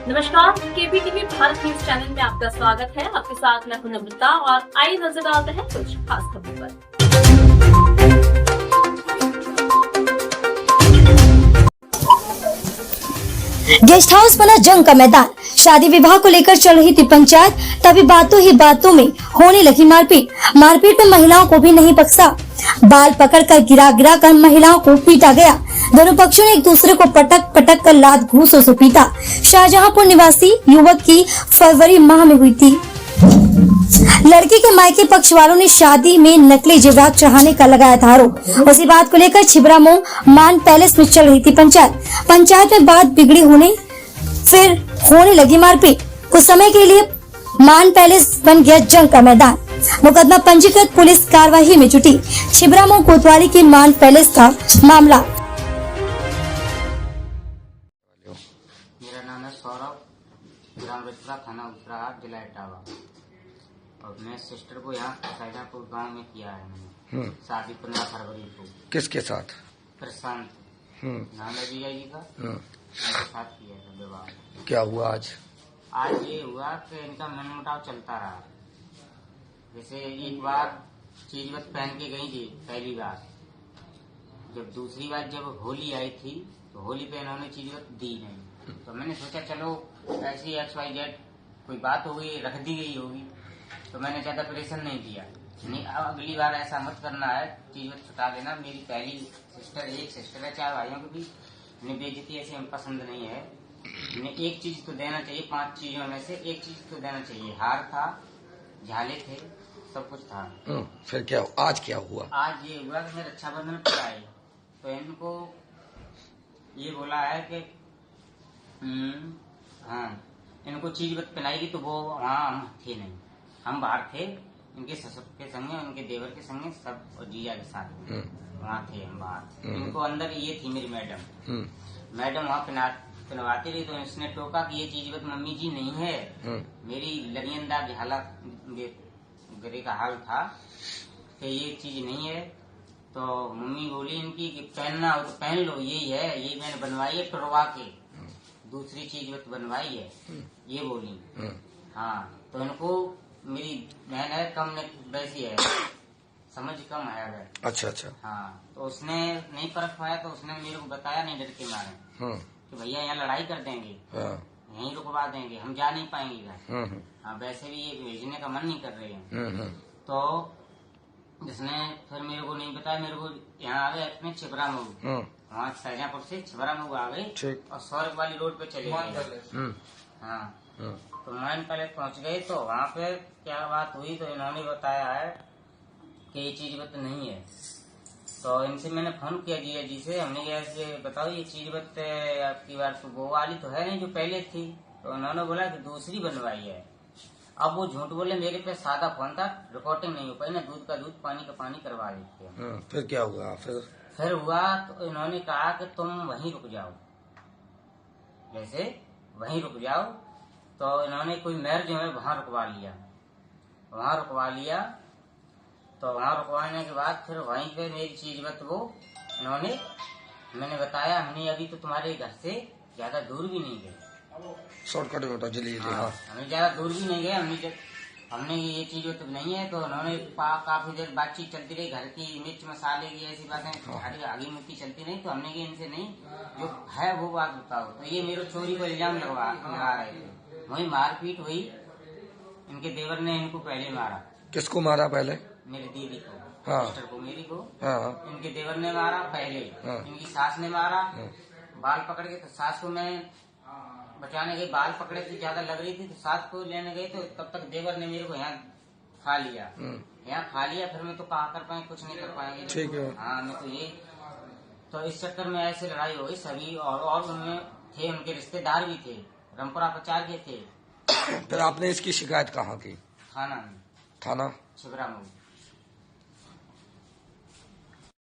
नमस्कार, केपीटीवी Bharat news channel में आपका स्वागत है। आपके साथ मैं नम्रता और आइए नजर डालते हैं कुछ खास खबरों पर। गेस्ट हाउस बना जंग का मैदान। शादी विवाह को लेकर चल रही थी पंचायत, तभी बातों ही बातों में होने लगी मारपीट। मारपीट में महिलाओं को भी नहीं बख्शा। बाल पकड़कर गिरा कर महिलाओं को पीटा गया। दोनों पक्षों ने एक दूसरे को पटक कर लात घूंसों से पीटा। शाहजहांपुर निवासी युवक की फरवरी माह में हुई थी। लड़की के मायके पक्ष वालों ने शादी में नकली जेवरात चढ़ाने का लगाया था आरोप। उसी बात को लेकर छिबरामऊ मान पैलेस में चल रही थी पंचायत में बात बिगड़ी फिर होने लगी मारपीट। कुछ समय के लिए मान पैलेस बन गया जंग का मैदान। मुकदमा पंजीकृत, पुलिस कार्रवाई में जुटी। छिबरामऊ कोतवाली के मान पैलेस का मामला। मेरा नाम है सौरभ, ग्राम रजपुरा, थाना उत्तराहाट, जिला इटावा। और मैं सिस्टर को यहाँ शाहजहांपुर गांव में किया है मैंने शादी 15 फरवरी को। किसके साथ? प्रशांत नाम है जीजा जी का, उनके साथ किया है विवाह। क्या हुआ आज? आज ये हुआ कि इनका मनमुटाव चलता रहा। जैसे एक बार चीजवत पहन के गई थी पहली बार, जब दूसरी बार जब होली आई थी तो होली पे इन्होंने चीजवत दी नहीं। तो मैंने सोचा चलो ऐसी XYZ कोई बात हो गई, रख दी गई होगी, तो मैंने ज्यादा प्रेशर नहीं दिया। नहीं, अब अगली बार ऐसा मत करना है, चीजवत छुटा लेना। मेरी पहली एक सिस्टर है, 4 भाइयों को भी बेइज्जती ऐसे हमें पसंद नहीं है। एक चीज तो देना चाहिए, 5 चीजों में से एक चीज तो देना चाहिए। हार था, झाले थे, सब कुछ था। फिर क्या आज क्या हुआ? आज ये हुआ कि मैं रक्षाबंधन पर आए तो इनको ये बोला है कि हाँ इनको चीज पहनाएगी, तो वो वहाँ हम थे नहीं, हम बाहर थे इनके ससुर के संगे, उनके देवर के संगे, सब और जीजा के साथ वहाँ थे हम बाहर। इनको अंदर ये थी मेरी मैडम वहाँ पहनवाती रही, तो इसने टोका कि ये चीज मम्मी जी नहीं है। मेरी लगियंदार हालत गरे का हाल था कि ये चीज नहीं है। तो मम्मी बोली इनकी कि पहनना हो तो पहन लो, यही है, ये मैंने बनवाई है टुरवा के, दूसरी चीज बनवाई है, ये बोली। हाँ, तो इनको मेरी बहन है, कम वैसी है, समझ कम है। अच्छा। हाँ, तो उसने नहीं परख पाया, तो उसने मेरे को बताया नहीं, डर के मारे कि भैया यहाँ लड़ाई कर देंगे, यहीं रुकवा देंगे, हम जा नहीं पाएंगे घर। हाँ, वैसे भी ये भेजने का मन नहीं कर रहे हैं। तो जिसने फिर मेरे को नहीं बताया, मेरे को यहाँ आ गए अपने छिबरामऊ, वहाँ शाहजहांपुर से छिबरामऊ आ गए और स्वर्ग वाली रोड पे चले गए। हाँ, तो मान पैलेस पहुँच गए। तो वहाँ पे क्या बात हुई, तो इन्होंने बताया है कि ये चीज बत नहीं है। तो इनसे मैंने फोन किया जीजा जी से, हमने ऐसे बताओ ये चीज बत आपकी बार तो वो वाली तो है नहीं जो पहले थी। तो उन्होंने बोला कि दूसरी बनवाई है। अब वो झूठ बोले, मेरे पे सादा फोन था, रिकॉर्डिंग नहीं हो पाई ना, दूध का दूध पानी का पानी करवा देते हैं। फिर क्या हुआ? फिर हुआ तो इन्होंने कहा कि तुम वहीं रुक जाओ, जैसे वहीं रुक जाओ। तो इन्होंने कोई मेयर जो है वहाँ रुकवा लिया। तो वहाँ रुकवाने के बाद फिर वहीं पे मेरी चीज वो इन्होंने, मैंने बताया हमने अभी तो तुम्हारे घर से ज्यादा दूर भी नहीं गए, शॉर्टकट में जल्दी। हाँ, हमें ज्यादा दूर भी नहीं गए, हमने ये चीज तो नहीं है। तो उन्होंने काफी देर बातचीत चलती रही, घर की मिर्च मसाले की ऐसी बातें आगे मुक्ति चलती रही। तो हमने कि इनसे नहीं, जो है वो बात बताओ। तो ये मेरे चोरी को इल्जाम लगा रहे थे। वही मारपीट हुई, इनके देवर ने इनको पहले मारा। किसको मारा पहले? मेरी दीदी को, सिस्टर को, मेरी को। इनके देवर ने मारा पहले, इनकी सास ने मारा। बाल पकड़ के, तो सास को मैं बचाने गई, बाल पकड़े थी, ज्यादा लग रही थी, तो सास को लेने गई, तो तब तक देवर ने मेरे को यहाँ खा लिया। फिर मैं तो कहा कर पाए, कुछ नहीं कर पाएंगे। ठीक है। हाँ, मैं तो ये, तो इस चक्कर में ऐसे लड़ाई हो गई सभी। और उनमें थे, उनके रिश्तेदार भी थे, रामपुरा प्रचार के थे। फिर आपने इसकी शिकायत कहाँ की? थाना थाना छिबरामऊ।